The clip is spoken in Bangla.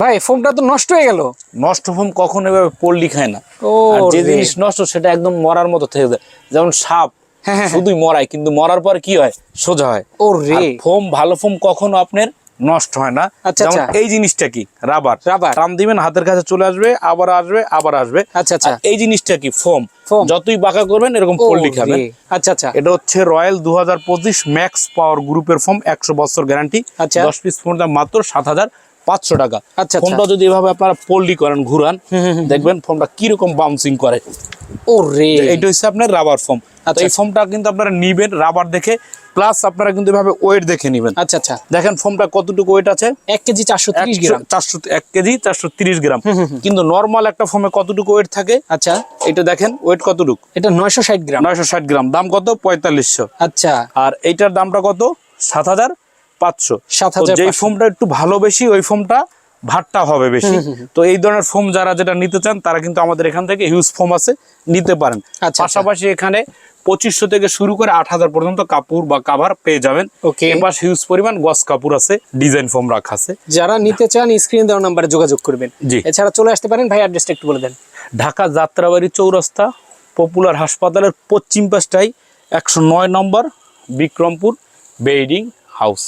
ভাই ফোমটা তো নষ্ট হয়ে গেল। নষ্ট ফোম কখনো এভাবে পল্লি খায় না। আর যে জিনিস নষ্ট সেটা একদম মরার মতো থেকে যায়, যেমন সাপ শুধুই মরায়, কিন্তু মরার পর কি হয়, সোজা হয়। ও রে, ফোম, ভালো ফোম কখনো আপনার নষ্ট হয় না। যেমন এই জিনিসটা কি, রাবার। টান দিবেন হাতের কাছে চলে আসবে, আবার আসবে, আবার আসবে। আচ্ছা আচ্ছা, এই জিনিসটা কি, ফোম। যতই বাঁকা করবেন এরকম পল্লি খাবেন। আচ্ছা আচ্ছা, এটা হচ্ছে রয়্যাল 2025 ম্যাক্স পাওয়ার গ্রুপের ফোম, 100 বছর গ্যারান্টি। 10 পিস ফোম দাম মাত্র 7,500 টাকা। ফোমটা যদি এভাবে আপনারা পল্লি করেন, ঘুরান, দেখবেন ফোমটা কিরকম বাউন্সিং করে। ও রে, এইটা হচ্ছে আপনার রাবার ফোম। এই ফোমটা কিন্তু আপনারা নিবেন রাবার দেখে, প্লাস আপনারা কিন্তু এভাবে ওয়েট দেখে নিবেন। আচ্ছা আচ্ছা, দেখেন ফোমটা কতটুকু ওয়েট আছে, 1 কেজি 430 গ্রাম। 1 কেজি 430 গ্রাম। কিন্তু নরমাল একটা ফোমে কতটুকু ওয়েট থাকে? আচ্ছা, এটা দেখেন ওয়েট কতটুকু, এটা 960 গ্রাম। 960 গ্রাম। দাম কত? 4500। আচ্ছা, আর এইটার দামটা কত? 7,500। 7,500। যেই ফোমটা একটু ভালো বেশি, ওই ফোমটা ভাটটা হবে বেশি। তো এই ধরনের ফোম যারা যেটা নিতে চান তারা কিন্তু আমাদের এখান থেকে হিউজ ফোম আছে, নিতে পারেন। পাশাপাশি এখানে 2500 থেকে শুরু করে 8,000 পর্যন্ত কাপড় বা কাভার পেয়ে যাবেন। এবার হিউজ পরিমাণ গস কাপড় আছে, ডিজাইন ফোম রাখা আছে। যারা নিতে চান স্ক্রিনে দেওয়া নম্বরে যোগাযোগ করবেন। এছাড়া চলে আসতে পারেন। ভাই অ্যাড্রেসটা একটু বলে দেন। ঢাকা যাত্রাবাড়ি চৌরাস্তা, পপুলার হাসপাতালের পশ্চিম পাশটাই 109 নম্বর বিক্রমপুর বেইডিং হাউস।